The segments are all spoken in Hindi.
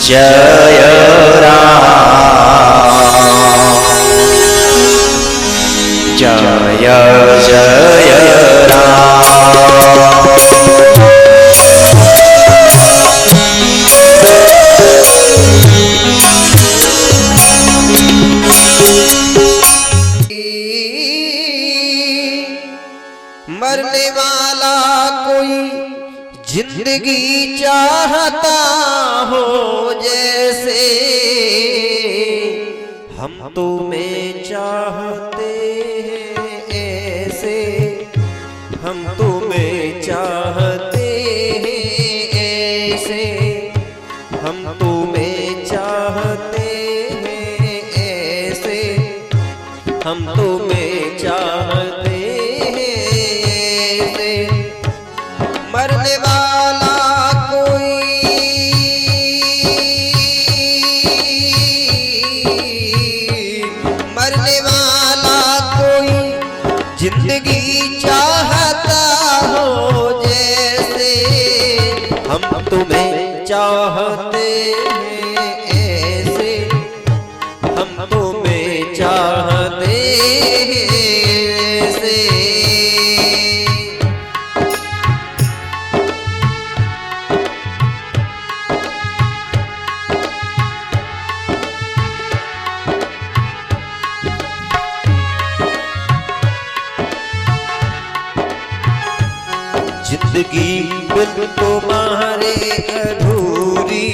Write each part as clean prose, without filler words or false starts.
जय राम जय जय राम। मरने वाला कोई जिंदगी चाहता हो जैसे हम तुम्हें चाहते हैं ऐसे, हम तुम्हें चाहते हैं ऐसे, हम तुम्हें चाहते हैं ऐसे, हम तुम्हें चाहते हैं ऐसे। मरने वाला कोई मरने वाला कोई जिंदगी चाहता हो जैसे, हम तुम्हें चाहते हैं ऐसे, हम तुम्हें चाहते हैं ऐसे। जिंदगी बिन तुम्हारे अधूरी,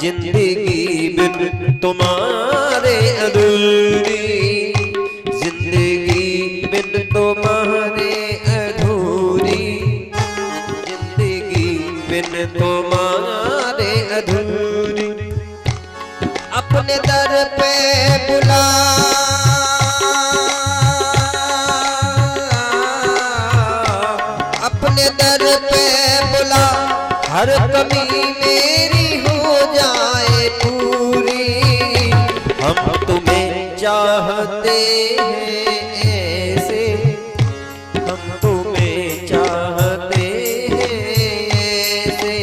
जिंदगी बिन तुम्हारे अधूरी, जिंदगी बिन तुम्हारे अधूरी, जिंदगी बिन तुम्हारे अधूरी। अपने दर पे बुला अपने दर पे बुला, हर कमी मेरी हो जाए पूरी। हम तुम्हें चाहते हैं ऐसे, हम तुम्हें चाहते हैं ऐसे।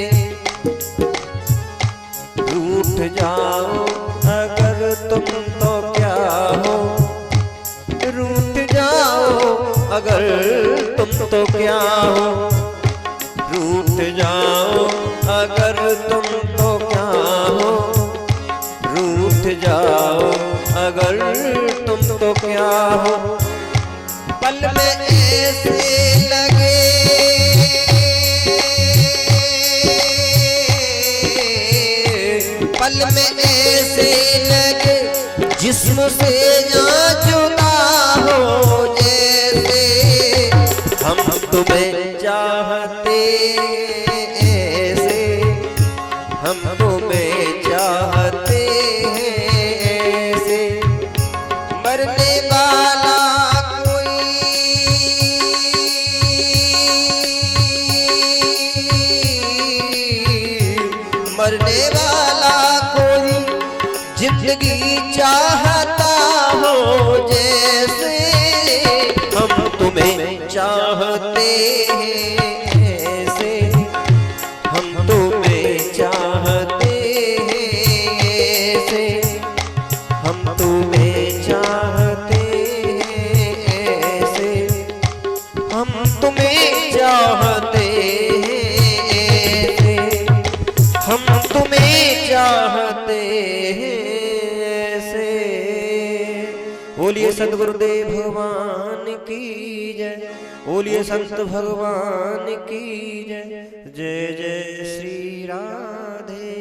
रूठ जाओ अगर तुम तो क्या हो, रूठ जाओ अगर तुम तो क्या हो, रूठ जाओ अगर तुम तो क्या हो, रूठ जाओ अगर तुम तो क्या हो। पल में ऐसे लगे पल में ऐसे लगे जिस्म से ना जुदा हो जैसे, हम तुम्हें चाहते ऐसे, हम तुम्हें चाहते हैं ऐसे। मरने वाला कोई मरने वाला कोई जिंदगी चाहता हो जैसे, हम तुम्हें चाहते हैं ऐसे, हम तुम्हें चाहते हैं ऐसे, हम तुम्हें चाहते हैं ऐसे, हम तुम्हें चाहते हैं ऐसे, हम तुम्हें चाहते हैं ऐसे। बोलिए सद्गुरुदेव भगवान की जय, बोलिए संत भगवान की जय। जय जय श्री राधे।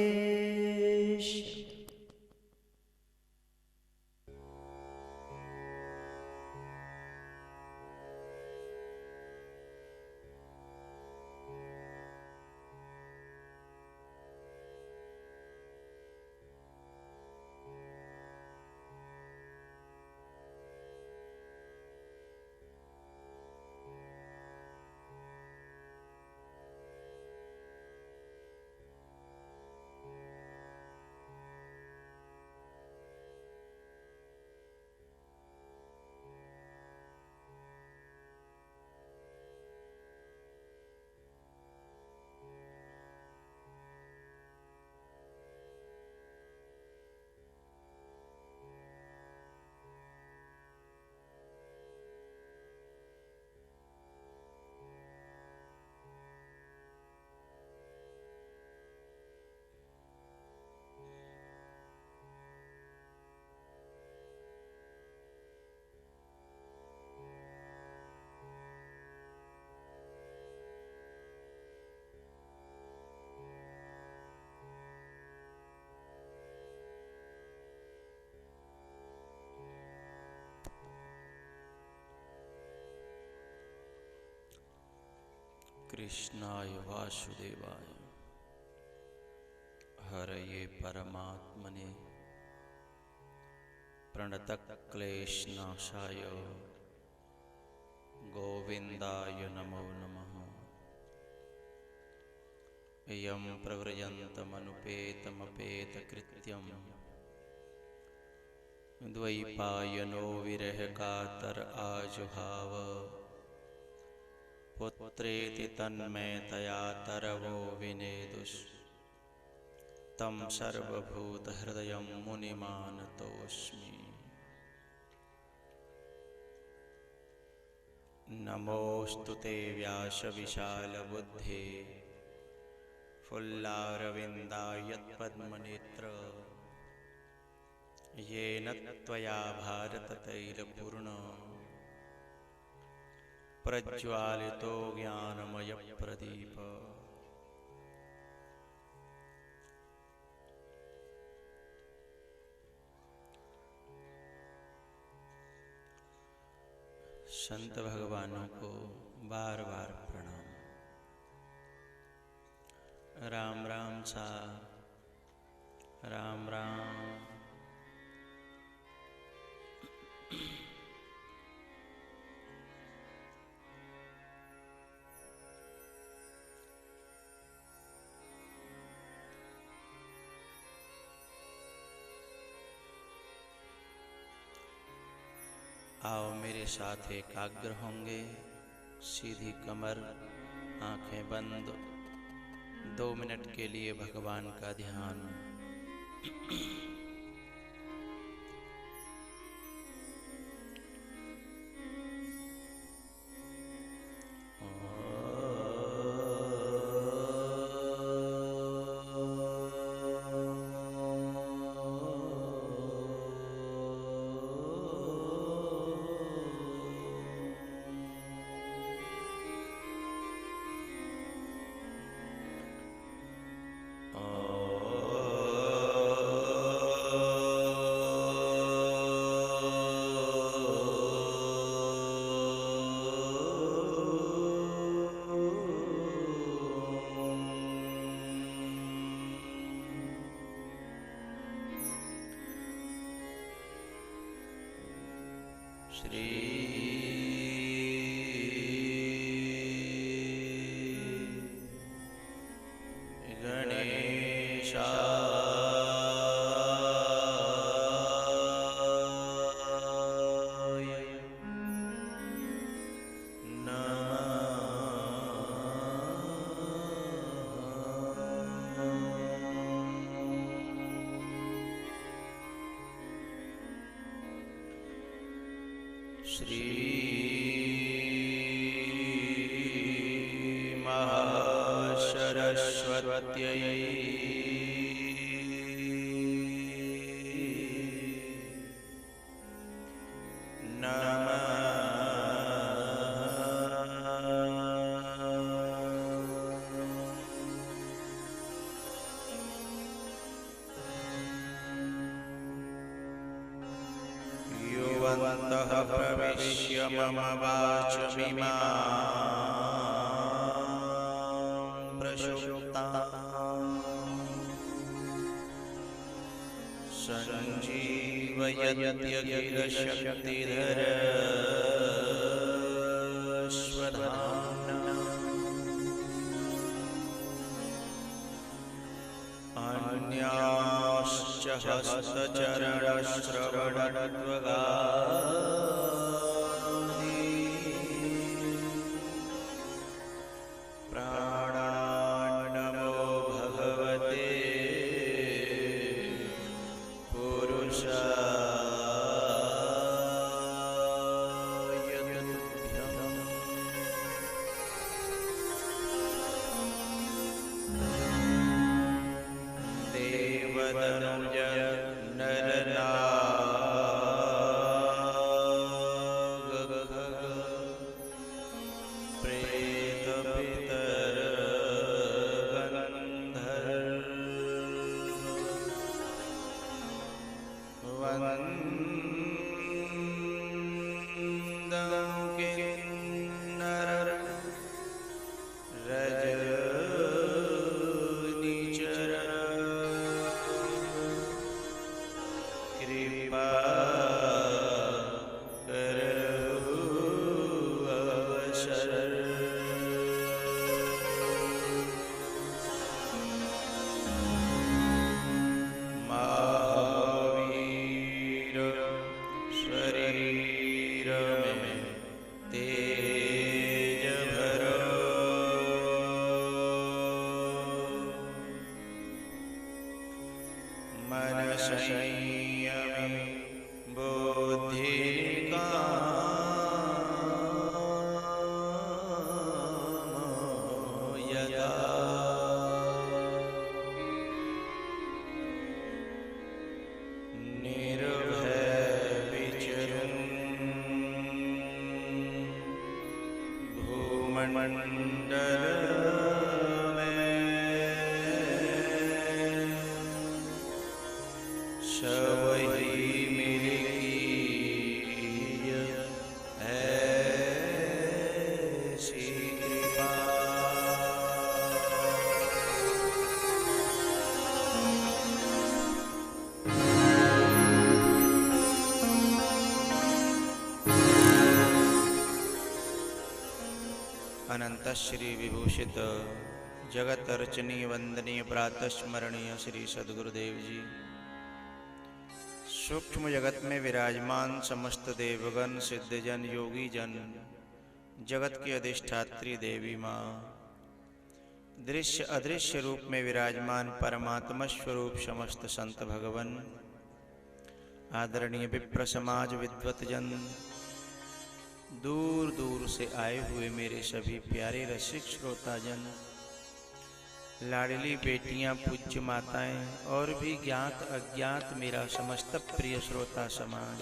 कृष्णाय वासुदेवाय हरये परमात्मने प्रणतक्लेशनाशाय गोविन्दाय नमो नमः। यं प्रव्रजन्तमनुपेतमपेतकृत्यं द्वैपायनो विरहकातर आजुहाव पुत्रेति तन्मयतया तरवो विनेदुस् तं सर्वभूतहृदयं मुनिमानतोऽस्मि। नमोऽस्तु ते व्यासविशालबुद्धे फुल्लारविन्दायत्पद्मनेत्र येन त्वया भारततैलपूर्ण प्रज्वालितो ज्ञानमयप्रदीप। संत भगवानों को बार बार प्रणाम। राम राम सा राम राम। आओ मेरे साथ एकाग्र होंगे, सीधी कमर, आंखें बंद, 2 मिनट के लिए भगवान का ध्यान। श्री गणेशाय श्री महासरस्वत्यै नमः। युवन्तः प्रविश्य मम वाचमिमां प्रसुप्तां सञ्जीवयत्यखिलशक्तिधरस्वधाम्ना अन्याश्च हस्तचरणश्रवणत्वगादि प्राणान्नमो भगवते पुरुषाय तुभ्यम्। देवतनुज नरनाग प्रेतपितर गन्धर्व वन्दं किन्नर बुद्धिर्कामो यदा निर्भय विचरन् भूमंडल सबही मिलकी ऐसी कृपा। अनंत श्री विभूषित जगत अर्चनीय वंदनीय प्रातः स्मरणीय श्री सद्गुरुदेव जी, सूक्ष्म जगत में विराजमान समस्त देवगण, सिद्धजन, योगी जन, जगत की अधिष्ठात्री देवी माँ, दृश्य अदृश्य रूप में विराजमान परमात्मा स्वरूप समस्त संत भगवन, आदरणीय विप्र समाज, विद्वत जन, दूर दूर से आए हुए मेरे सभी प्यारे रसिक श्रोता जन, लाडली बेटियां, पूज्य माताएं और भी ज्ञात अज्ञात मेरा समस्त प्रिय श्रोता समाज,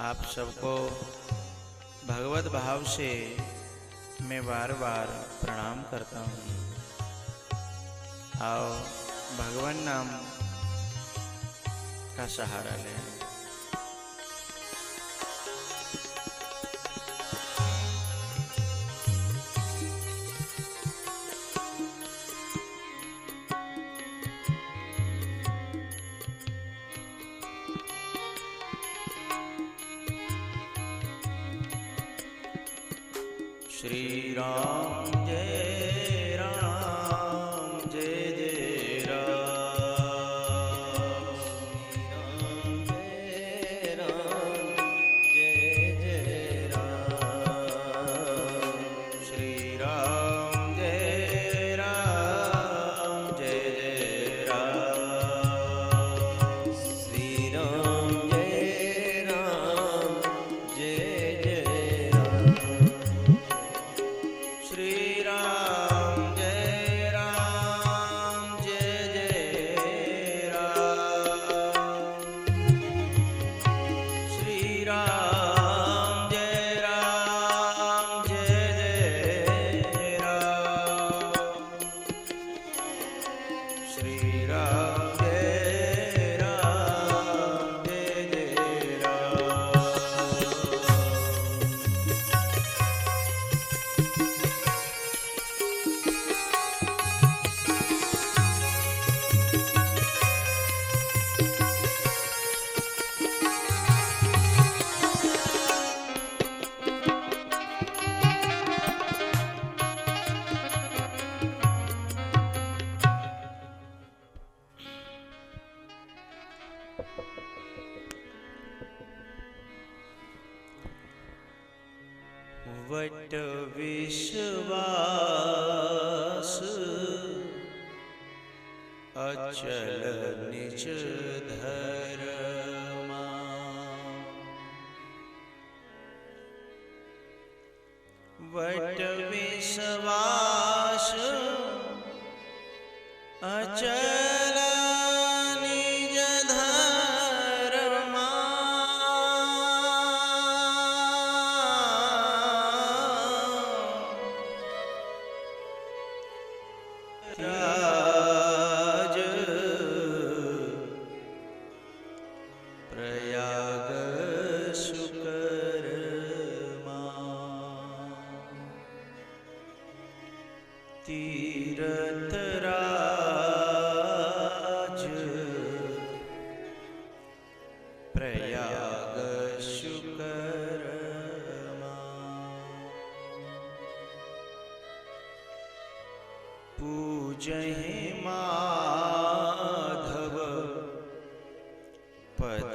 आप सबको भगवत भाव से मैं बार बार प्रणाम करता हूँ। आओ भगवान नाम का सहारा लें। श्री राम जय राम, जय जय राम, जय राम, जय जय राम, श्री राम जय राम, जय जय राम, श्री राम जय राम, जय जय राम, श्री राम जय राम, जय जय राम, श्री राम जय राम, जय जय राम, श्री राम जय राम, जय जय राम। वट विश्वास अचल निज धर्मा, वट विश्वास अचल निज धर्मा, राज प्रयाग सुकरमा, तीरथ राज प्रयाग सुकरमा, पूजहि माधव पद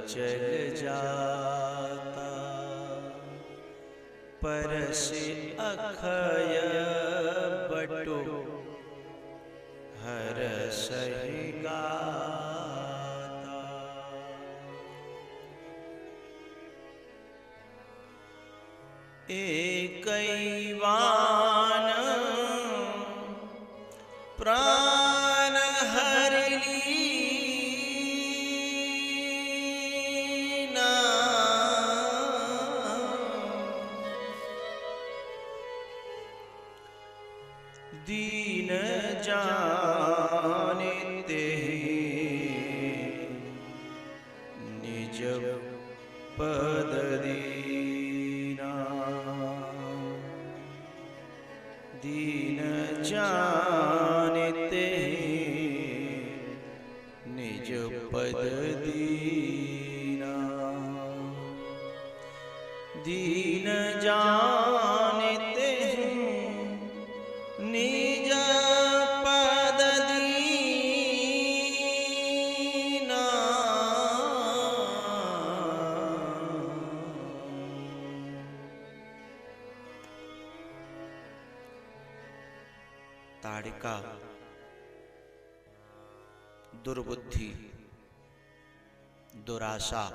चल जाता, परसि अखय बटो हरसहि गाता, एकैवान प्राण हरिलीना दीन जानते निज पद दीना दीन जानते निज पद दीना दीन जानते निज पद दीना ताड़िका दुर्बुद्धि दुराशा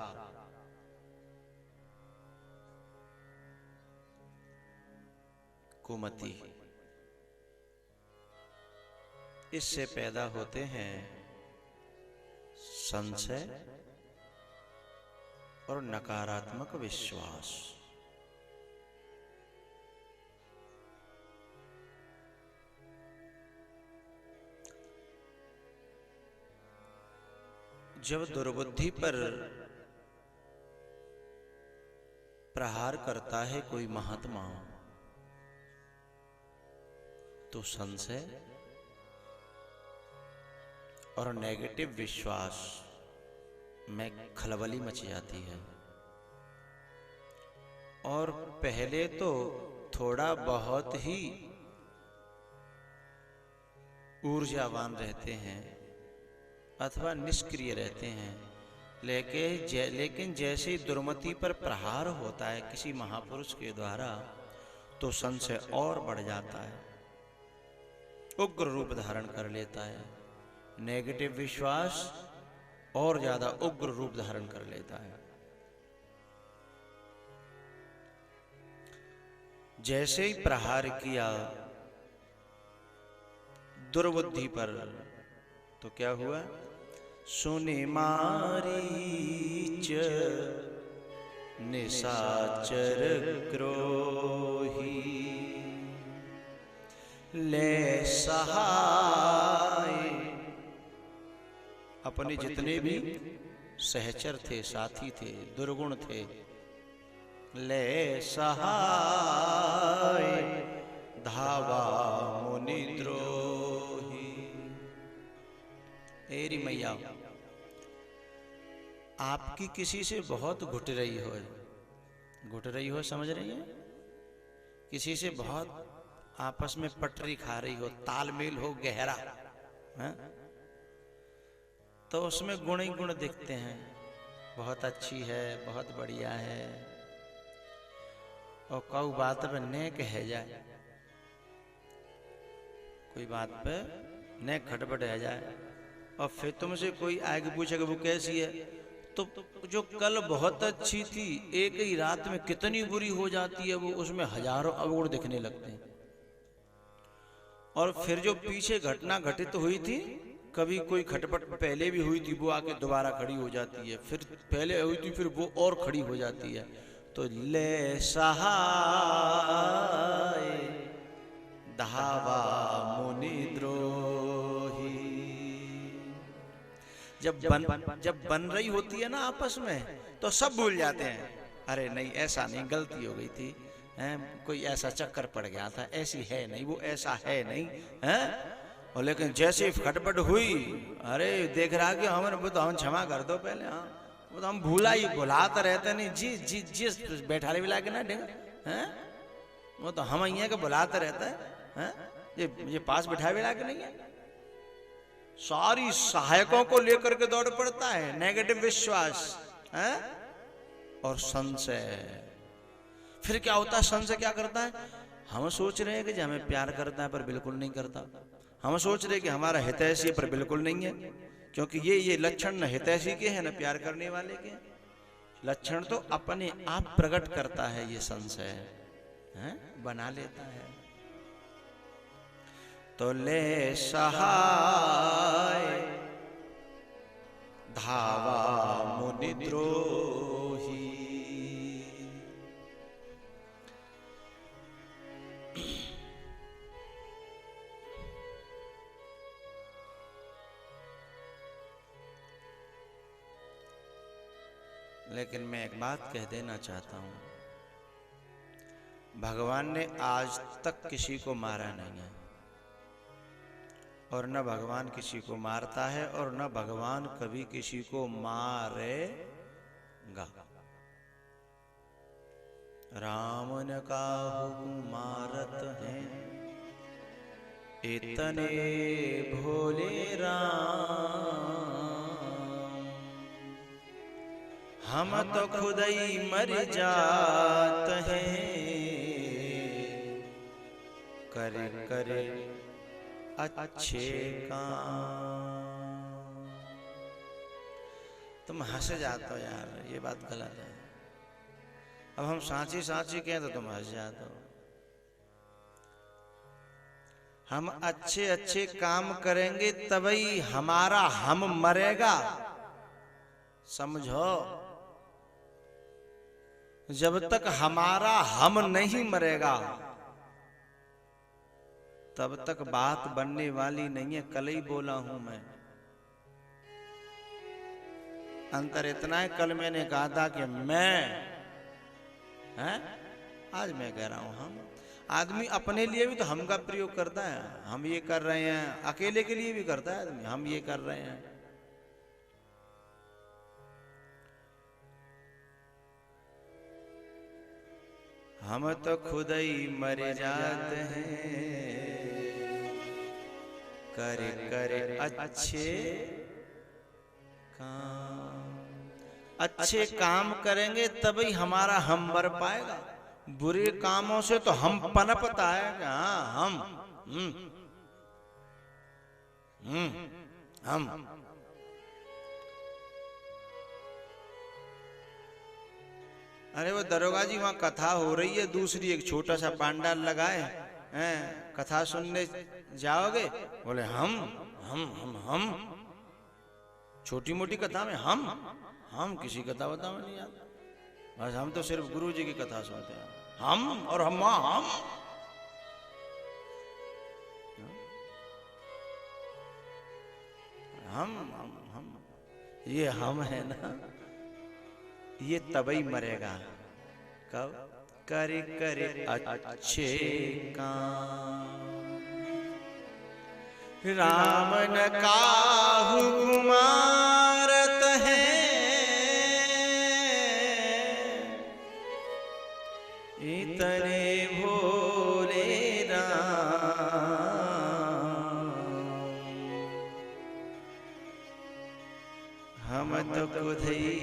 कुमति इससे पैदा होते हैं संशय और नकारात्मक विश्वास। जब दुर्बुद्धि पर प्रहार करता है कोई महात्मा तो संशय और नेगेटिव विश्वास में खलबली मच जाती है और पहले तो थोड़ा बहुत ही ऊर्जावान रहते हैं अथवा निष्क्रिय रहते हैं, लेकिन जैसे दुर्मति पर प्रहार होता है किसी महापुरुष के द्वारा तो संशय और बढ़ जाता है, उग्र रूप धारण कर लेता है। नेगेटिव विश्वास और ज्यादा उग्र रूप धारण कर लेता है। जैसे ही प्रहार किया दुर्बुद्धि पर तो क्या हुआ? सुनि मारीच निशाचर क्रोही ले सहाय। अपने जितने भी सहचर थे, साथी थे, दुर्गुण थे, ले सहाय धावा मुनि द्रोही। एरी मैया आपकी किसी से बहुत घुट रही हो, समझ रही है? किसी से बहुत आपस में पटरी खा रही हो, तालमेल हो गहरा है? तो उसमें गुण ही गुण दिखते हैं, बहुत अच्छी है, बहुत बढ़िया है, और कोई बात पे ने कह जाए, कोई बात पे ने खटपट रह जाए, और फिर तुमसे कोई आगे पूछेगा वो कैसी है, तो जो कल बहुत अच्छी थी एक ही रात में कितनी बुरी हो जाती है, वो उसमें हजारों अवगुण दिखने लगते हैं। और फिर जो पीछे घटना घटित हुई थी, कभी कोई खटपट पहले भी हुई थी, वो आके दोबारा खड़ी हो जाती है, फिर पहले हुई थी फिर वो और खड़ी हो जाती है। तो ले सहाय धावा मुनि द्रोही। जब बन रही होती है ना आपस में, तो सब भूल जाते हैं, अरे नहीं ऐसा नहीं, गलती हो गई थी, कोई ऐसा चक्कर पड़ गया था, ऐसी है नहीं, वो ऐसा है नहीं है। और लेकिन जैसे खटपट हुई, अरे देख रहा कि हमने वो तो हम क्षमा कर दो पहले, हाँ वो तो हम भुलाते रहते नहीं जी जी जिस बैठा ले मिला के ना ढेंगा हैं, वो तो हम यहाँ के बुलाते रहता है, ये पास बैठा मिला के नहीं है, सारी सहायकों को लेकर के दौड़ पड़ता है। नेगेटिव विश्वास है और संशय। फिर क्या होता है? संशय क्या करता है? हम सोच रहे हैं कि हमें प्यार करता है पर बिल्कुल नहीं करता, हम सोच रहे हैं कि हमारा हितैषी है पर बिल्कुल नहीं है, क्योंकि ये लक्षण न हितैषी के हैं न प्यार करने वाले के। लक्षण तो अपने आप प्रकट करता है ये संशय। हैं, बना लेता है। तो ले सहाय धावा मुनिद्रोही। लेकिन मैं एक बात कह देना चाहता हूं, भगवान ने आज तक किसी को मारा नहीं है, और न भगवान किसी को मारता है, और न भगवान कभी किसी को मारेगा। राम न काहू मारत हैं, इतने भोले राम। हम तो खुद ही मर जात हैं, करे करे अच्छे काम। तुम हंस जाते हो यार, ये बात गलत है। अब हम सांची सांची कहें तो तुम हंस जाते हो। हम अच्छे अच्छे काम करेंगे तभी हमारा हम मरेगा, समझो। जब तक हमारा हम नहीं मरेगा तब तक बात बनने वाली नहीं है। कल ही बोला हूं मैं, अंतर इतना है, कल मैंने कहा था कि मैं हैं, आज मैं कह रहा हूं हम। आदमी अपने लिए भी तो हम का प्रयोग करता है। हम ये कर रहे हैं, अकेले के लिए भी करता है आदमी, हम ये कर रहे हैं। हम तो खुद ही मर जाते हैं, करे करे अच्छे काम। अच्छे काम करेंगे तभी हमारा हम मर पाएगा। बुरे कामों से तो हम पनपता है कि हाँ हम अरे वो दरोगा जी वहां कथा हो रही है दूसरी, एक छोटा सा पांडाल लगाए हैं, कथा सुनने जाओगे? बोले हम छोटी मोटी कथा में हम किसी कथा वथा में नहीं आता, बस हम तो सिर्फ गुरु जी की कथा सुनते हैं। हम और हम ये हम है ना, ये तभी मरेगा कब? करे करे अच्छे काम। राम न काहू मारत हैं, इतने भोले राम। हम तो खुद ही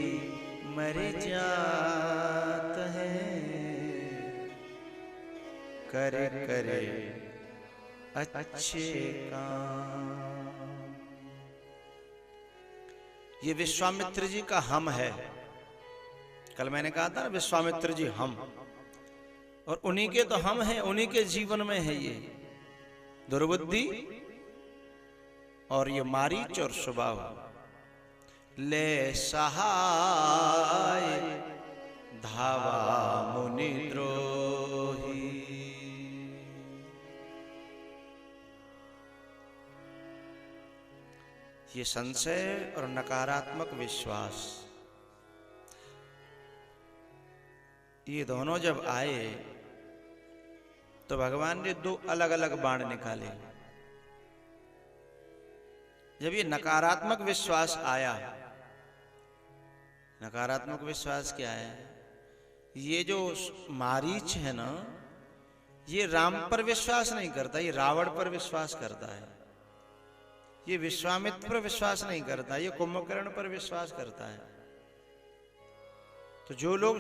मर जात हैं, करे करे अच्छे काम। ये विश्वामित्र जी का हम है। कल मैंने कहा था ना, विश्वामित्र जी हम, और उन्हीं के तो हम हैं, उन्हीं के जीवन में है ये दुर्बुद्धि और ये मारीच और स्वभाव। ले सहाय धावा मुनिद्रोही। ये संशय और नकारात्मक विश्वास, ये दोनों जब आए तो भगवान ने दो अलग अलग बाण निकाले। जब ये नकारात्मक विश्वास आया, नकारात्मक विश्वास क्या है? ये जो मारीच है ना, ये राम पर विश्वास नहीं करता, ये रावण पर विश्वास करता है। ये विश्वामित्र पर विश्वास नहीं करता, ये कुंभकर्ण पर विश्वास करता है। तो जो लोग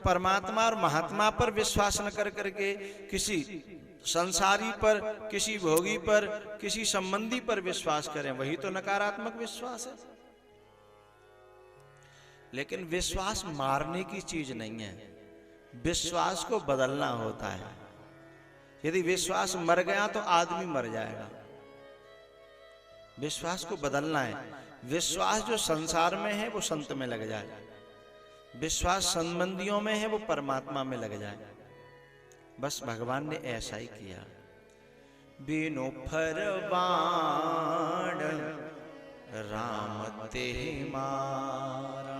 परमात्मा और महात्मा पर विश्वास न कर करके किसी संसारी पर, किसी भोगी पर, किसी संबंधी पर विश्वास करें, वही तो नकारात्मक विश्वास है। लेकिन विश्वास मारने की चीज नहीं है। विश्वास को बदलना होता है। यदि विश्वास मर गया तो आदमी मर जाएगा। विश्वास को बदलना है। विश्वास जो संसार में है वो संत में लग जाए, विश्वास संबंधियों में है वो परमात्मा में लग जाए। बस भगवान ने ऐसा ही किया। बिनु फरबाण राम ते मारा,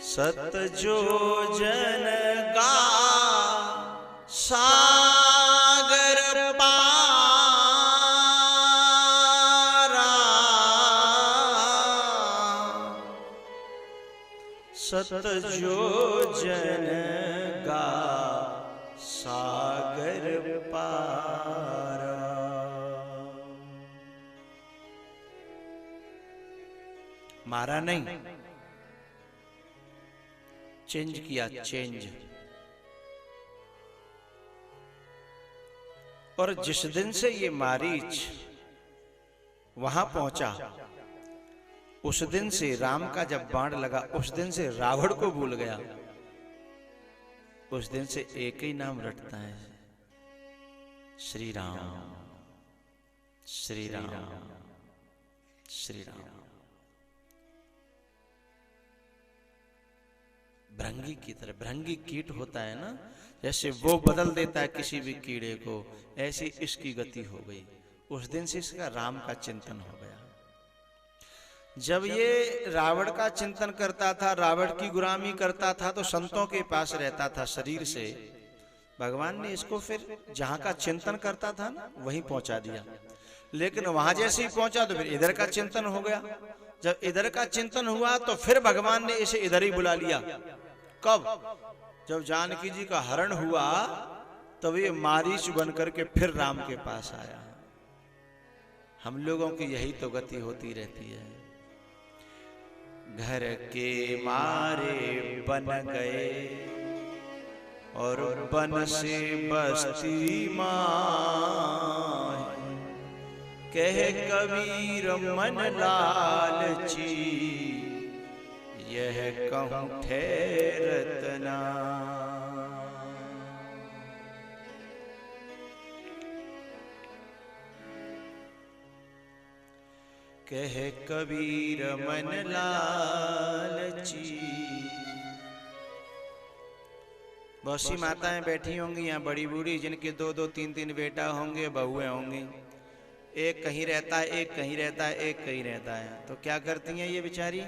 सत जो जन गा सागर पारा, सत जो जन गा सागर पारा। मारा नहीं, चेंज किया, चेंज। और जिस दिन से ये मारीच वहां पहुंचा, उस दिन से राम का जब बाण लगा, उस दिन से रावण को भूल गया। उस दिन से एक ही नाम रटता है, श्री राम श्री राम श्री राम। भृंगी की तरह, भृंगी कीट होता है ना, जैसे वो बदल देता है किसी भी कीड़े को, ऐसी इसकी गति हो गई। उस दिन से इसका राम का चिंतन हो गया। जब ये रावण का चिंतन करता था, रावण की गुलामी करता था, तो संतों के पास रहता था शरीर से। भगवान ने इसको फिर जहां का चिंतन करता था ना, वहीं पहुंचा दिया। लेकिन वहां जैसे ही पहुंचा तो फिर इधर का चिंतन हो गया। जब इधर का चिंतन हुआ तो फिर भगवान ने इसे इधर ही बुला लिया। कब? जब जानकी जी का हरण हुआ तब ये मारीच बन करके फिर राम के पास आया। हम लोगों की यही तो गति होती रहती है। घर के मारे बन गए और बन से बस्ती माय, कह कबीर मन लालची, यह कहूं ठहरत ना। कह कबीर मन लालची। बहुत सी माताएं बैठी होंगी यहाँ, बड़ी बूढ़ी, जिनके दो दो तीन तीन बेटा होंगे, बहुएं होंगी। एक कहीं रहता है, एक कहीं रहता है, एक कहीं रहता है। तो क्या करती हैं ये बेचारी?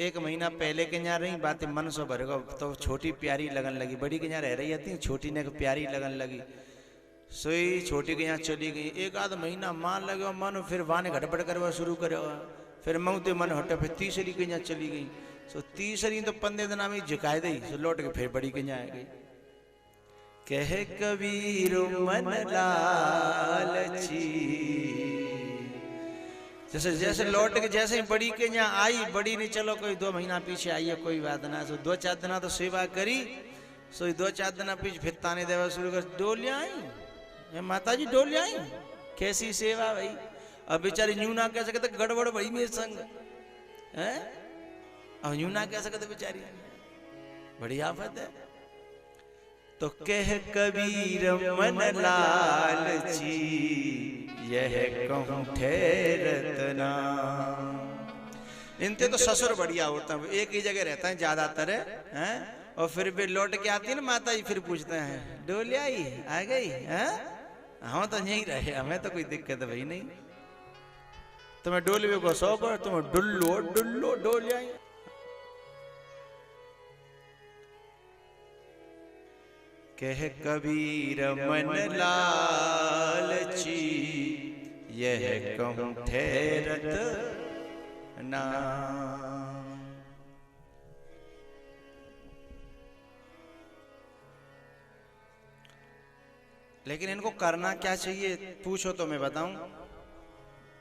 एक महीना पहले के यहाँ रही, बातें मन से भर गो, तो छोटी प्यारी लगन लगी। बड़ी के यहाँ रह रही थी, छोटी ने प्यारी लगन लगी, सोई छोटी के यहाँ चली गई। एक आध महीना मान लगे मन, फिर वाने घटपट करवा शुरू करे, फिर मऊते मन हटे, फिर तीसरी के यहाँ चली गई। सो तीसरी तो 15 दिन में झुकाए दी, सो लौट के फिर बड़ी के यहाँ आ गई। कह कबीर मन लालची। जैसे जैसे लौट के जैसे ही बड़ी के यहाँ आई, बड़ी ने चलो कोई 2 महीना पीछे आई है, कोई बात ना। सो 2-4 दिन तो सेवा करी, सो 2-4 दिन पीछे फिर ताने देवा शुरू कर, डोलिया आई माता जी, डोलिया आई, कैसी सेवा भाई। अब बेचारी न्यू ना कह सकते, गड़बड़ भाई मेरे संग है। अब न्यू ना कह सकते बेचारी, बड़ी आफत है। तो कह कबीर मन लालची, यह कहूं ठहरत ना। इनते तो ससुर बढ़िया होता है, एक ही जगह रहता है ज्यादातर है। और फिर भी लौट के आती है ना माता जी, फिर पूछते हैं डोलिया आई आ गई है। हम तो यहीं रहे, हमें तो कोई दिक्कत भाई नहीं। तुम्हें डोलिए को शौक है, तुम्हें डुल्लो डुल्लो डोलिया। कह कबीर मन लालची, यह कहूं ठहरत ना। लेकिन इनको करना क्या चाहिए पूछो तो मैं बताऊं?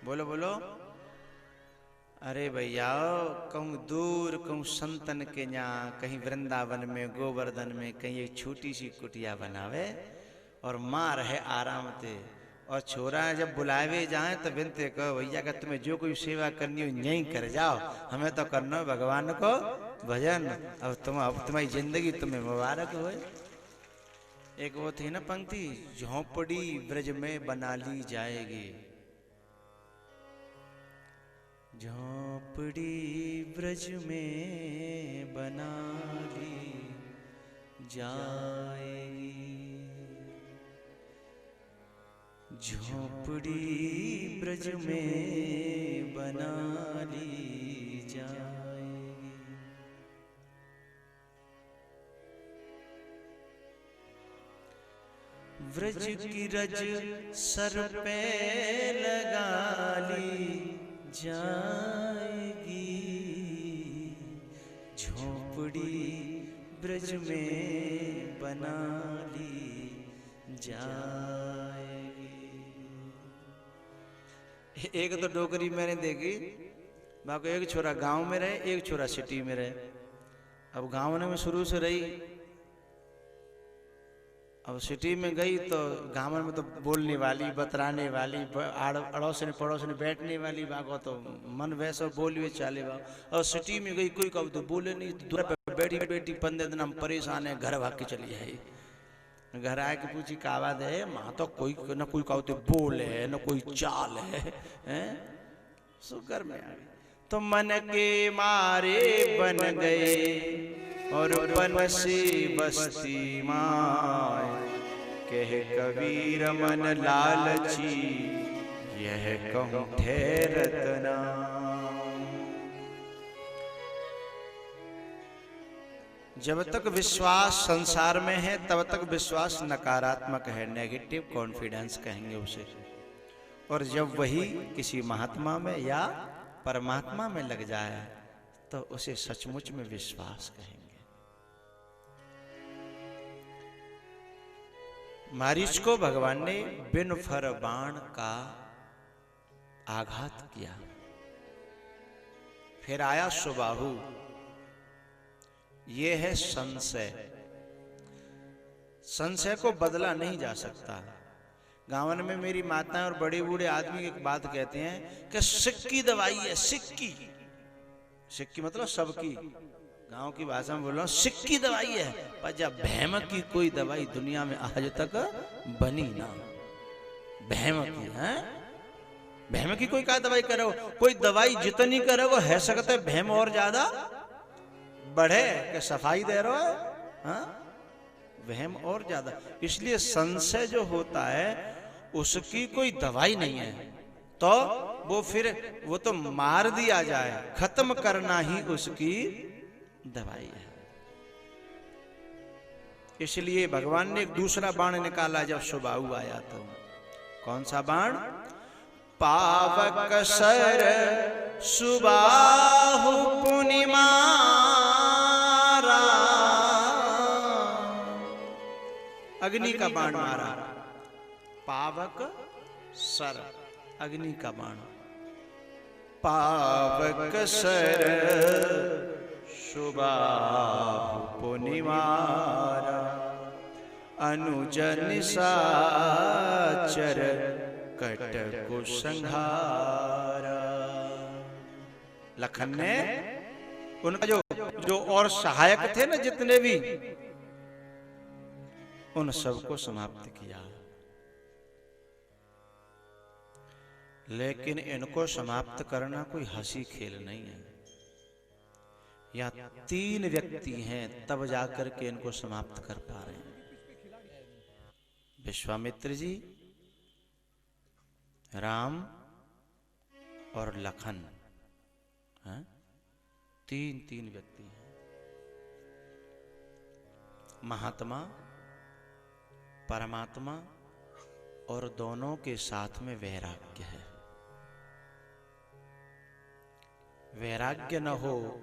बोलो बोलो। अरे भैया कहूँ दूर, कहूँ संतन के यहाँ, कहीं वृंदावन में, गोवर्धन में, कहीं एक छोटी सी कुटिया बनावे और माँ रहे आराम से, और छोरा जब बुलावे जाए तो बिनते कहो भैया का तुम्हें जो कोई सेवा करनी हो यहीं कर जाओ, हमें तो करना है भगवान को भजन। अब तुम्हारी जिंदगी तुम्हें मुबारक हो। एक वो थी ना पंक्ति, झोंपड़ी ब्रज में बना ली जाएगी, झोंपड़ी ब्रज में बना ली जाएगी, झोंपड़ी ब्रज में बना ली जाएगी। व्रज की रज सर पे लगा ली जाएगी, झोंपड़ी ब्रज में बना ली जाएगी। एक तो डोकरी मैंने देखी, बाकी एक छोरा गांव में रहे, एक छोरा सिटी में रहे। अब गांव में शुरू से रही, अब सिटी में गई तो गांव में तो बोलने वाली, बतराने वाली, अड़ोसने पड़ोसने बैठने वाली, बागो तो मन वैसा बोलिए चाले बा। और सिटी में गई कोई कब तो बोले नहीं, दूर पे बैठी बैठी 15 दिन हम परेशान है, घर भाग के चली आई। घर आके पूछी का बात है, माँ तो कोई न कोई कहते बोल है न कोई चाल है, शुक्र में आ गई। तो मन के मारे बन गए और बन से बस्ती माय, कह कबीर मन लालची यह कहूँ ठहरत ना। जब तक विश्वास संसार में है तब तक विश्वास नकारात्मक है, नेगेटिव कॉन्फिडेंस कहेंगे उसे। और जब वही किसी महात्मा में या परमात्मा में लग जाए तो उसे सचमुच में विश्वास कहेंगे। मारीच को भगवान ने बिन फर बाण का आघात किया, फिर आया सुबाहु। ये है संशय, संशय को बदला नहीं जा सकता। गाँव में मेरी माताएं और बड़े बूढ़े आदमी एक बात कहते हैं कि सिक्की दवाई है, सिक्की, सिक्की मतलब सबकी, गांव की भाषा में बोल रहा हूं, सिक्की दवाई है। पर जब भैम की कोई दवाई दुनिया में आज तक बनी ना, भैम की है, भैम की कोई क्या दवाई करो, कोई दवाई जितनी करो वो है सकता है भैम और ज्यादा बढ़े कि सफाई दे रहे हो, हाँ वहम और ज्यादा। इसलिए संशय जो होता है उसकी कोई दवाई नहीं है, तो वो फिर वो तो मार दिया जाए, खत्म करना ही उसकी दवाई है। इसलिए भगवान ने एक दूसरा बाण निकाला जब सुबाहु आया तो। कौन सा बाण? पावक सर सुबाहु पुनि मारा, अग्नि का बाण मारा। पावक सर, अग्नि का बाण। पावक सर सुबाहु पुनि मारा, अनुजन निशाचर कटकु संहारा। लखन ने उनका जो और सहायक थे ना जितने भी, उन सबको समाप्त किया। लेकिन इनको समाप्त करना कोई हंसी खेल नहीं है। यहाँ 3 व्यक्ति हैं तब जाकर के इनको समाप्त कर पा रहे हैं। विश्वामित्र जी, राम और लखन, हाँ? 3 व्यक्ति हैं। महात्मा, परमात्मा और दोनों के साथ में वैराग्य है। वैराग्य न हो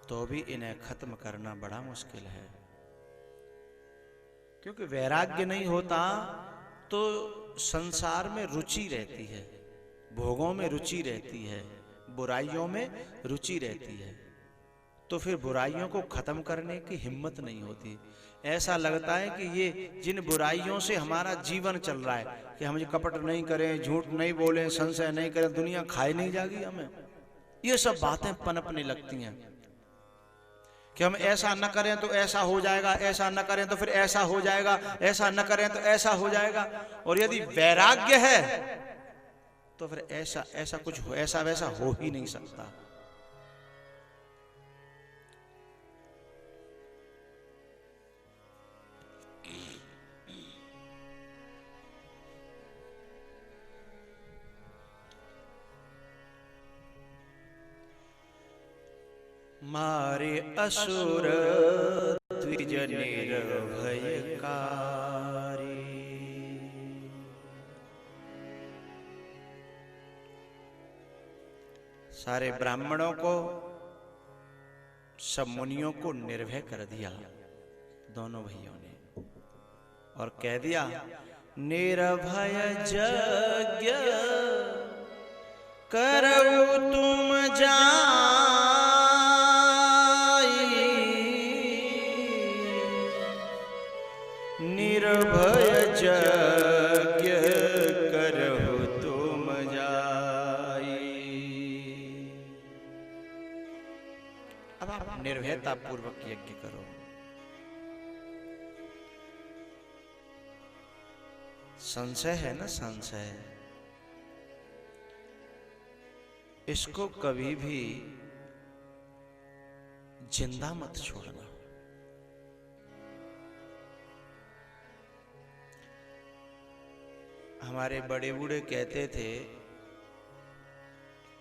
तो भी इन्हें खत्म करना बड़ा मुश्किल है, क्योंकि वैराग्य नहीं होता तो संसार में रुचि रहती है, भोगों में रुचि रहती है, बुराइयों में रुचि रहती है। तो फिर बुराइयों को खत्म करने की हिम्मत नहीं होती। ऐसा लगता है कि ये जिन बुराइयों से हमारा जीवन चल रहा है कि हम ये कपट नहीं करें, झूठ नहीं बोलें, संशय नहीं करें, दुनिया खाए नहीं जाएगी हमें, ये सब बातें पनपने लगती हैं कि हम ऐसा न करें तो ऐसा हो जाएगा, ऐसा न करें तो फिर ऐसा हो जाएगा, ऐसा न करें तो ऐसा हो जाएगा। और यदि वैराग्य है तो फिर ऐसा कुछ ऐसा वैसा हो ही नहीं सकता। मारे असुर द्विज निर्भयकारी, सारे ब्राह्मणों को, सब मुनियों को निर्भय कर दिया दोनों भाइयों ने, और कह दिया निर्भय यज्ञ करऊ तुम जान, निर्भय यज्ञ करहु तुम जाई। अब आप निर्भयता पूर्वक यज्ञ करो। संशय है ना, संशय, इसको कभी भी जिंदा मत छोड़ना। हमारे बड़े बूढ़े कहते थे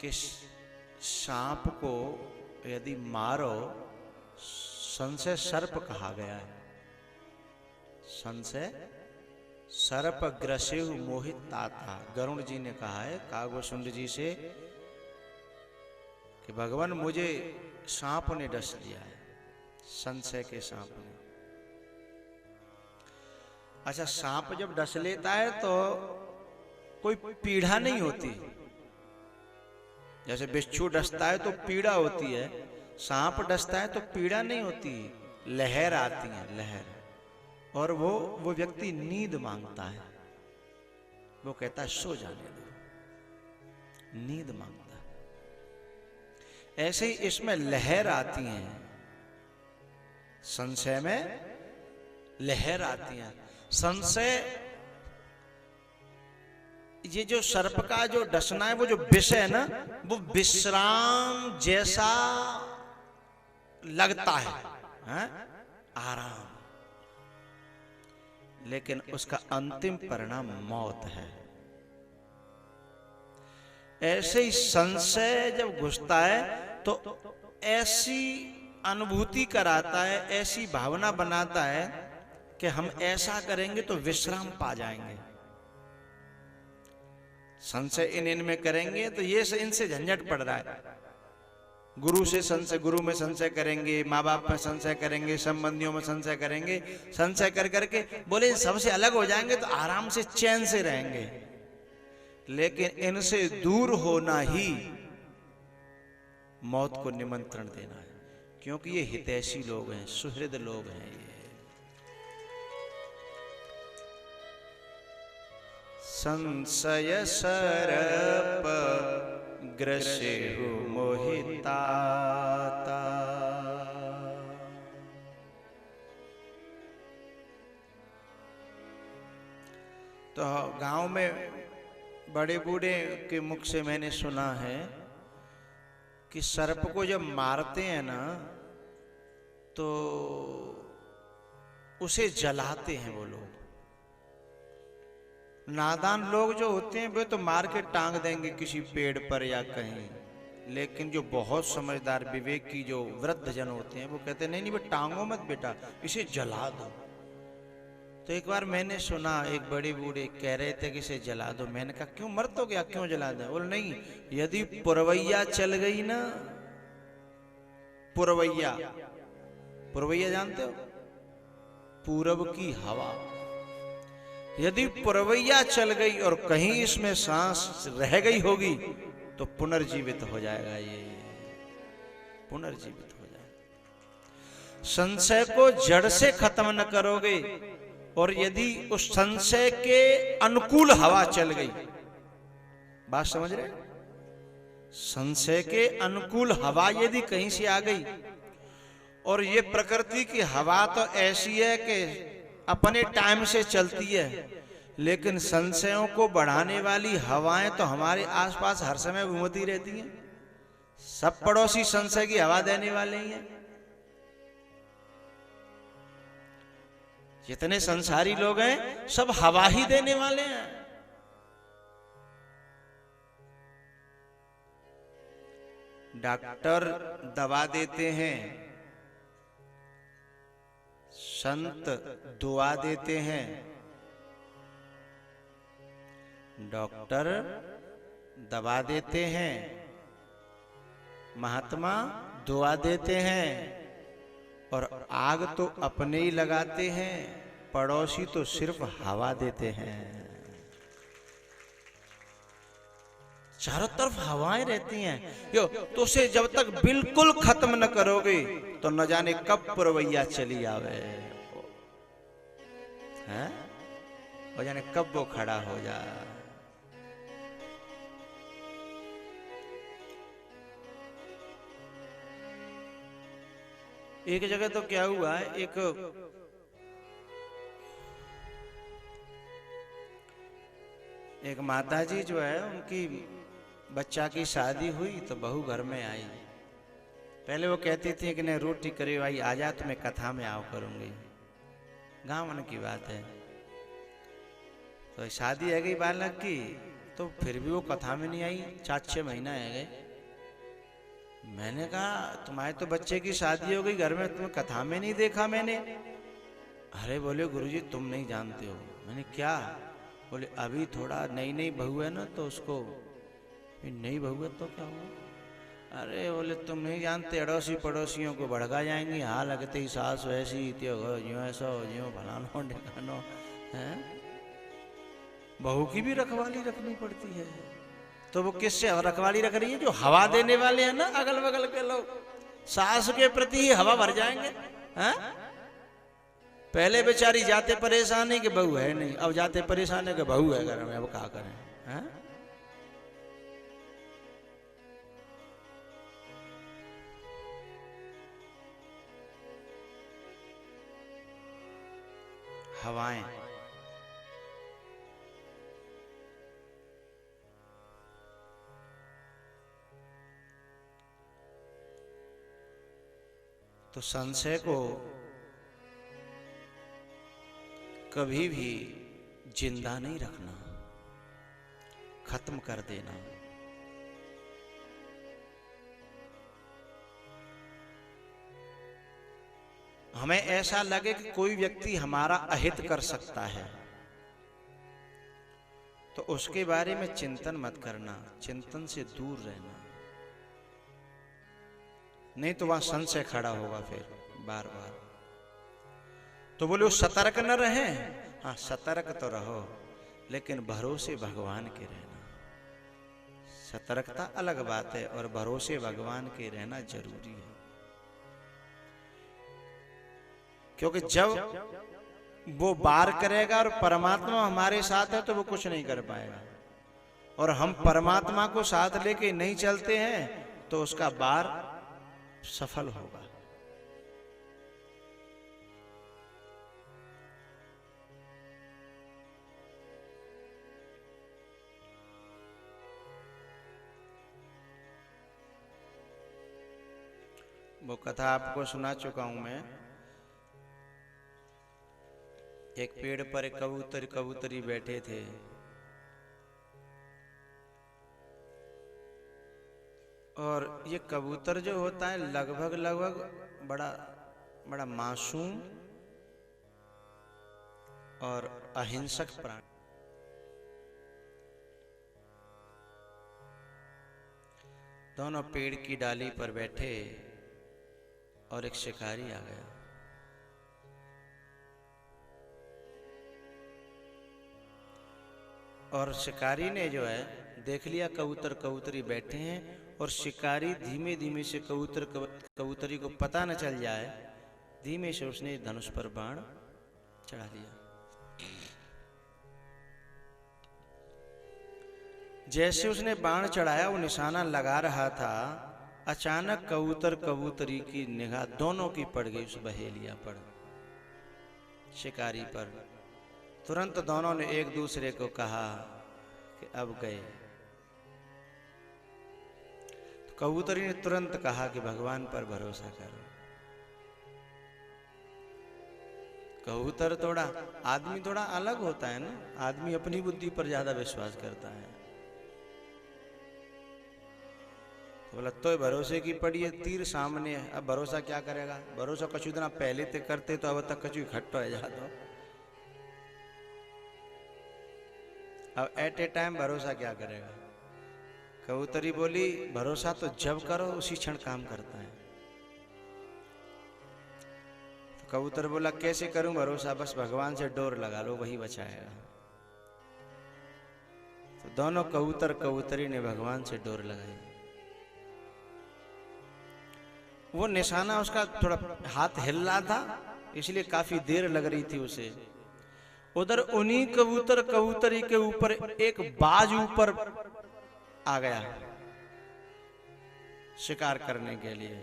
कि सांप को यदि मारो, संशय सर्प कहा गया है, संशय सर्प ग्रसेहु मोहित ताता। गरुण जी ने कहा है कागभूषुंड जी से कि भगवान मुझे सांप ने डस लिया है, संशय के सांप ने। अच्छा, सांप जब डस लेता है तो कोई पीड़ा नहीं होती, जैसे बिच्छू डसता है तो पीड़ा होती है, सांप डसता है तो पीड़ा नहीं होती, लहर आती है, लहर। और वो व्यक्ति नींद मांगता है, वो कहता है सो जाने दो, नींद मांगता है। ऐसे ही इसमें लहर आती है, संशय में लहर आती है। संशय, ये जो सर्प का जो डसना है, वो जो विष है ना, वो विश्राम जैसा लगता है, आराम, लेकिन उसका अंतिम परिणाम मौत है। ऐसे ही संशय जब घुसता है तो ऐसी अनुभूति कराता है, ऐसी भावना बनाता है कि हम ऐसा करेंगे तो विश्राम पा जाएंगे। संशय इनमें करेंगे तो ये से इनसे झंझट पड़ रहा है। गुरु से संशय, गुरु में संशय करेंगे, माँ बाप में संशय करेंगे, संबंधियों में संशय करेंगे, संशय कर करके बोले सबसे अलग हो जाएंगे तो आराम से चैन से रहेंगे। लेकिन इनसे दूर होना ही मौत को निमंत्रण देना है, क्योंकि ये हितैषी लोग हैं, सुहृद लोग हैं। ये संशय सर्प ग्रसेहु मोहिताता। तो गांव में बड़े बूढ़े के मुख से मैंने सुना है कि सर्प को जब मारते हैं ना तो उसे जलाते हैं वो लोग। नादान लोग जो होते हैं वे तो मार के टांग देंगे किसी पेड़ पर या कहीं, लेकिन जो बहुत समझदार विवेकी जो वृद्ध जन होते हैं वो कहते हैं नहीं नहीं वो टांगो मत बेटा, इसे जला दो। तो एक बार मैंने सुना एक बड़े बूढ़े कह रहे थे कि इसे जला दो। मैंने कहा क्यों, मर तो गया, क्यों जला दो? बोले नहीं, यदि पुरवैया चल गई ना, पुरवैया, पुरवैया जानते हो, पूरब की हवा, यदि पुरवैया चल गई और कहीं इसमें सांस रह गई होगी तो पुनर्जीवित हो जाएगा, ये पुनर्जीवित हो जाएगा। संशय को जड़ से खत्म न करोगे और यदि उस संशय के अनुकूल हवा चल गई, बात समझ रहे, संशय के अनुकूल हवा यदि कहीं से आ गई, और ये प्रकृति की हवा तो ऐसी है कि अपने टाइम से चलती है, लेकिन संशयों को बढ़ाने वाली हवाएं तो हमारे आसपास हर समय घूमती रहती हैं। सब पड़ोसी संशय की हवा देने वाले ही हैं। जितने संसारी लोग हैं सब हवा ही देने वाले हैं। डॉक्टर दवा देते हैं, संत दुआ देते हैं। डॉक्टर दवा देते हैं, महात्मा दुआ देते हैं, और आग तो अपने ही लगाते हैं, पड़ोसी तो सिर्फ हवा देते हैं। चारों तरफ हवाएं रहती हैं यो, तो उसे जब तक बिल्कुल खत्म न करोगे तो न जाने कब पुरवैया चली आवे हैं, और जाने कब वो खड़ा हो जाए। एक जगह तो क्या हुआ है, एक माता जी जो है उनकी बच्चा की शादी हुई तो बहू घर में आई। पहले वो कहती थी कि नहीं रोटी करे भाई आ जा, तो मैं कथा में आओ करूंगी, गाँव मन की बात है। तो शादी है गई बालक की, तो फिर भी वो कथा में नहीं आई, 4-6 महीना है गए। मैंने कहा तुम्हारे तो बच्चे की शादी हो गई, घर में तुम्हें कथा में नहीं देखा मैंने। अरे बोले गुरुजी तुम नहीं जानते हो। मैंने क्या? बोले अभी थोड़ा नई बहू है ना, तो उसको नई बहू है तो क्या हुआ? अरे बोले तुम नहीं जानते, अड़ोसी पड़ोसियों को भड़का जाएंगी, हाँ लगते ही सास वैसी त्यों ऐसा ज्यों फलानो ढिकानो है। बहू की भी रखवाली रखनी पड़ती है। तो वो किससे रखवाली रख रही है? जो हवा देने वाले हैं ना, अगल बगल के लोग, सास के प्रति ही हवा भर जाएंगे। हैं? पहले बेचारी जाते परेशान है कि बहू है नहीं, अब जाते परेशान है कि बहू है घर में, अब क्या करें? हैं? हवाएं तो संशय को कभी भी जिंदा नहीं रखना, खत्म कर देना। हमें ऐसा लगे कि कोई व्यक्ति हमारा अहित कर सकता है, तो उसके बारे में चिंतन मत करना, चिंतन से दूर रहना, नहीं तो वहां संशय खड़ा होगा फिर बार बार। तो बोले वो सतर्क न रहे। हाँ सतर्क तो रहो, लेकिन भरोसे भगवान के रहना। सतर्कता अलग बात है, और भरोसे भगवान के रहना जरूरी है। क्योंकि जब वो वार करेगा और परमात्मा हमारे साथ है तो वो कुछ नहीं कर पाएगा, और हम परमात्मा को साथ लेके नहीं चलते हैं तो उसका वार सफल होगा। वो कथा आपको सुना चुका हूं मैं। एक पेड़ पर एक कबूतरी बैठे थे। और ये कबूतर जो होता है लगभग बड़ा मासूम और अहिंसक प्राणी। दोनों पेड़ की डाली पर बैठे और एक शिकारी आ गया। और शिकारी ने जो है देख लिया कबूतरी बैठे हैं, और शिकारी धीमे धीमे से कबूतरी को पता न चल जाए धीमे से उसने धनुष पर बाण चढ़ा लिया। जैसे उसने बाण चढ़ाया, वो निशाना लगा रहा था, अचानक कबूतर कबूतरी की निगाह दोनों की पड़ गई उस बहेलिया पर, शिकारी पर। तुरंत दोनों ने एक दूसरे को कहा कि अब गए। तो कबूतरी ने तुरंत कहा कि भगवान पर भरोसा करो। कबूतर थोड़ा, आदमी थोड़ा अलग होता है ना, आदमी अपनी बुद्धि पर ज्यादा विश्वास करता है। तो बोला तो भरोसे की पड़ी है, तीर सामने है, अब भरोसा क्या करेगा? भरोसा कछु इतना पहले तक करते तो अब तक कछु इकट्ठा हो जाता। अब एट ए टाइम भरोसा क्या करेगा? कबूतरी बोली भरोसा तो जब करो उसी क्षण काम करता है। तो कबूतर बोला कैसे करूं भरोसा? बस भगवान से डोर लगा लो, वही बचाएगा। तो दोनों कबूतर कबूतरी ने भगवान से डोर लगाई। वो निशाना उसका थोड़ा हाथ हिल रहा था, इसलिए काफी देर लग रही थी उसे। उधर उन्हीं कबूतर कबूतरी के ऊपर एक बाज ऊपर आ गया शिकार करने के लिए।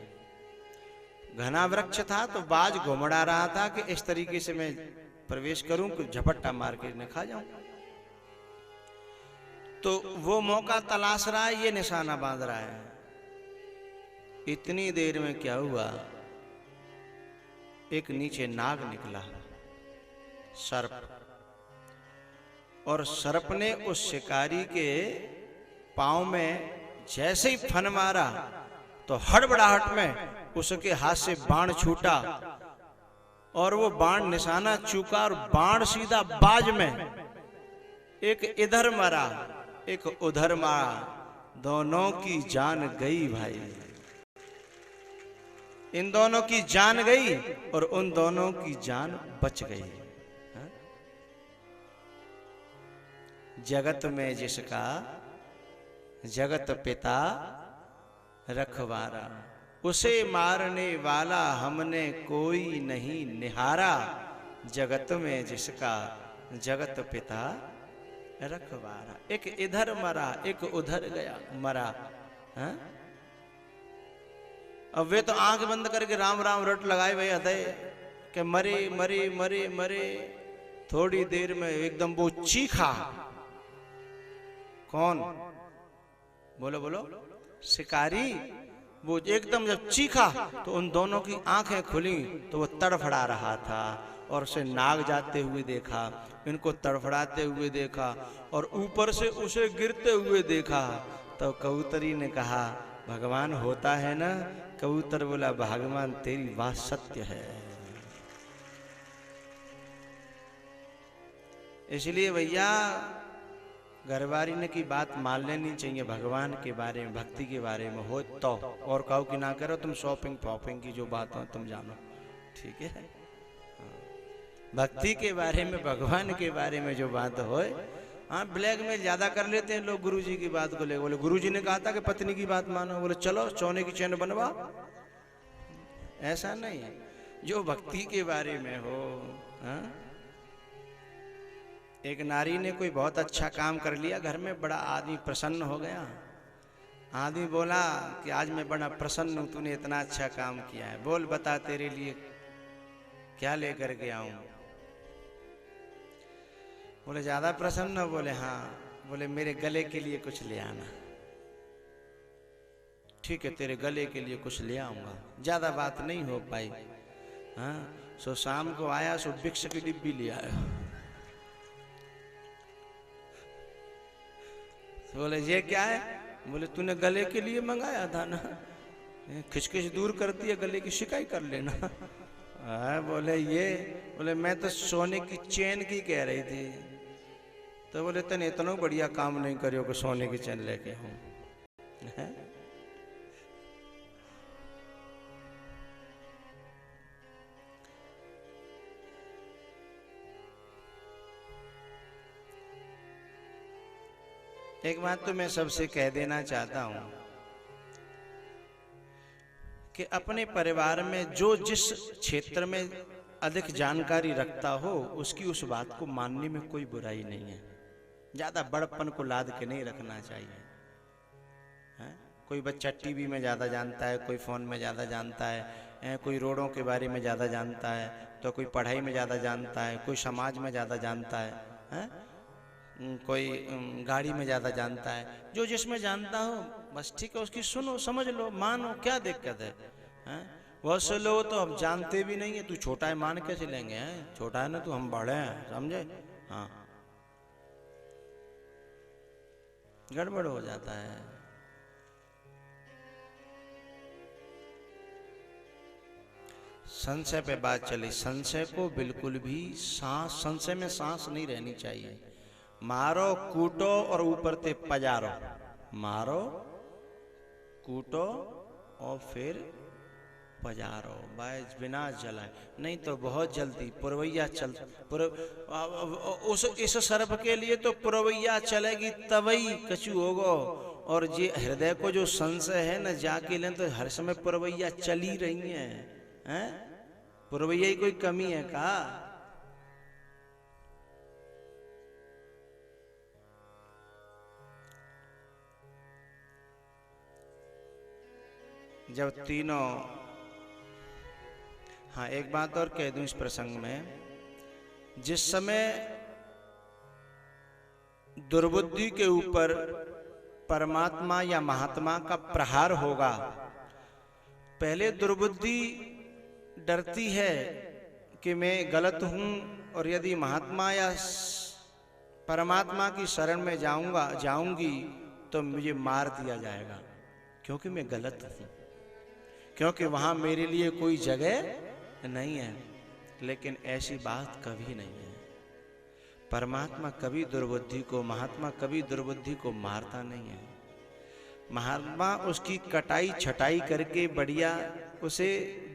घना वृक्ष था तो बाज घुमड़ा रहा था कि इस तरीके से मैं प्रवेश करूं कि झपट्टा मार के इन्हें खा जाऊं। तो वो मौका तलाश रहा है, ये निशाना बांध रहा है। इतनी देर में क्या हुआ, एक नीचे नाग निकला, सर्प, और सर्प ने उस शिकारी के पांव में जैसे ही फन मारा तो हड़बड़ाहट में उसके हाथ से बाण छूटा और वो बाण निशाना चूका और बाण सीधा बाज में, एक इधर मारा एक उधर मारा, दोनों की जान गई भाई। इन दोनों की जान गई और उन दोनों की जान बच गई। जगत में जिसका जगत पिता रखवारा, उसे मारने वाला हमने कोई नहीं निहारा। जगत में जिसका जगत पिता रखवारा। एक इधर मरा एक उधर गया मरा। हा? अब वे तो आंख बंद करके राम राम रट लगाए हुए हृदय कि मरे मरे मरे मरे। थोड़ी देर में एकदम वो चीखा। कौन? बोलो बोलो। शिकारी। वो एकदम जब चीखा तो उन दोनों की आंखें खुली तो वो तड़फड़ा रहा था और उसे नाग जाते हुए देखा, इनको तड़फड़ाते हुए देखा और ऊपर से उसे गिरते हुए देखा। तो कबूतरी ने कहा भगवान होता है ना? कबूतर बोला भगवान तेरी बात सत्य है। इसलिए भैया घरवारी ने की बात मान लेनी चाहिए भगवान के बारे में, भक्ति के बारे में हो तो, और कहो कि ना करो तुम शॉपिंग फॉपिंग की जो बात हो तुम जानो, ठीक है। भक्ति के बारे में भगवान के बारे में जो बात हो, हाँ ब्लैकमेल ज्यादा कर लेते हैं लोग गुरुजी की बात को लेकर। बोले गुरुजी ने कहा था कि पत्नी की बात मानो, बोले चलो सोने की चैन बनवा। ऐसा नहीं, जो भक्ति के बारे में हो। हाँ? एक नारी ने कोई बहुत अच्छा काम कर लिया घर में, बड़ा आदमी प्रसन्न हो गया। आदमी बोला कि आज मैं बड़ा प्रसन्न हूं, तूने इतना अच्छा काम किया है, बोल बता तेरे लिए क्या लेकर के आऊं। बोले ज्यादा प्रसन्न हो? बोले हाँ। बोले मेरे गले के लिए कुछ ले आना। ठीक है तेरे गले के लिए कुछ ले आऊंगा। ज्यादा बात नहीं हो पाई। हाँ सो शाम को आया, सो विक्स की डिब्बी ले आया। तो बोले ये क्या है? बोले तूने गले के लिए मंगाया था ना, खिचखिच दूर करती है, गले की शिकायत कर लेना। बोले ये, बोले मैं तो सोने की चेन की कह रही थी। तो बोले तने इतना बढ़िया काम नहीं करियो कि सोने की चेन लेके हूं। एक बात तो मैं सबसे कह देना चाहता हूं कि अपने परिवार में जो जिस क्षेत्र में अधिक जानकारी रखता हो उसकी उस बात को मानने में कोई बुराई नहीं है। ज्यादा बड़प्पन को लाद के नहीं रखना चाहिए। है? कोई बच्चा टीवी में ज्यादा जानता है, कोई फोन में ज्यादा जानता है, कोई रोडों के बारे में ज्यादा जानता है, तो कोई पढ़ाई में ज्यादा जानता है, कोई समाज में ज्यादा जानता है? कोई गाड़ी में ज्यादा जानता है। जो जिसमें जानता हो बस ठीक है, उसकी सुनो, समझ लो, मानो, क्या दिक्कत है? बहुत से लोग तो हम जानते भी नहीं है, तू छोटा है मान कैसे लेंगे? हैं छोटा है ना तू, हम बड़े हैं, समझे? हाँ, गड़बड़ हो जाता है। संशय पे बात चली। संशय को बिल्कुल भी संशय में सांस नहीं रहनी चाहिए। मारो, कूटो और ऊपर ते पजारो। मारो, कूटो और फिर पजारो, बाइज बिना जलाए। नहीं तो बहुत जल्दी पुरवैया इस सर्प के लिए तो पुरवैया चलेगी तवई कछु होगो। और ये हृदय को जो संशय है न, जाके लें तो हर समय पुरवैया चली रही हैं। पुरवैया ही कोई कमी है का? जब तीनों, हाँ एक बात और कह दूं इस प्रसंग में, जिस समय दुर्बुद्धि के ऊपर परमात्मा या महात्मा का प्रहार होगा, पहले दुर्बुद्धि डरती है कि मैं गलत हूं और यदि महात्मा या परमात्मा की शरण में जाऊंगी तो मुझे मार दिया जाएगा, क्योंकि मैं गलत हूं, क्योंकि वहां मेरे लिए कोई जगह नहीं है। लेकिन ऐसी बात कभी नहीं है। परमात्मा कभी दुर्बुद्धि को, महात्मा कभी दुर्बुद्धि को मारता नहीं है। महात्मा उसकी कटाई छटाई करके बढ़िया उसे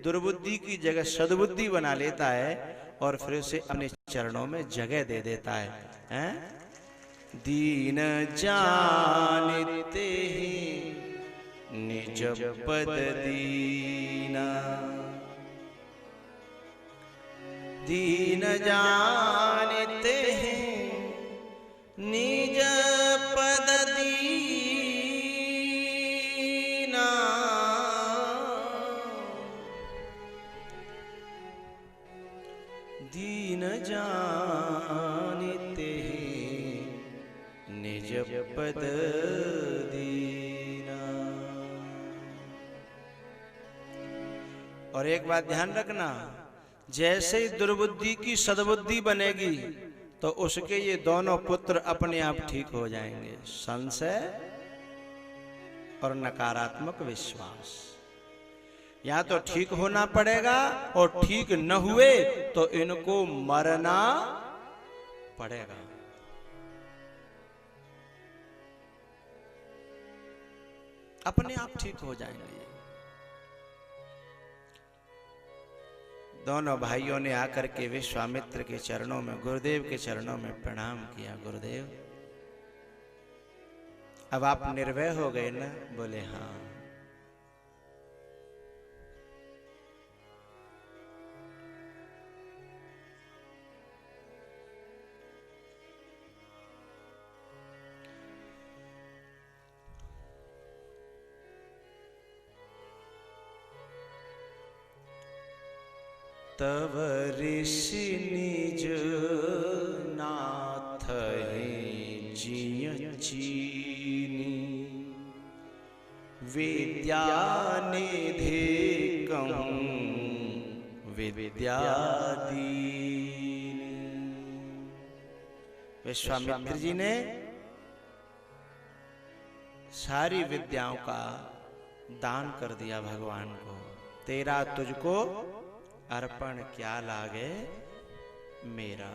दुर्बुद्धि की जगह सद्बुद्धि बना लेता है और फिर उसे अपने चरणों में जगह दे देता है? दीन जानते निज पद दीना, दीन जानते हैं निज पद दीना, दीन जानते हैं निज पद दीना। और एक बात ध्यान रखना, जैसे ही दुर्बुद्धि की सद्बुद्धि बनेगी तो उसके ये दोनों पुत्र अपने आप ठीक हो जाएंगे, संशय और नकारात्मक विश्वास। या तो ठीक होना पड़ेगा और ठीक न हुए तो इनको मरना पड़ेगा। अपने आप ठीक हो जाएंगे। दोनों भाइयों ने आकर के विश्वामित्र के चरणों में, गुरुदेव के चरणों में प्रणाम किया। गुरुदेव, अब आप निर्भय हो गए ना? बोले हाँ। तव ऋषि निज नाथ जिय चीनी, विद्या निधि कहूं विद्या दीनी। विश्वामित्र जी ने सारी विद्याओं का दान कर दिया भगवान को। तेरा तुझको अर्पण क्या लागे मेरा।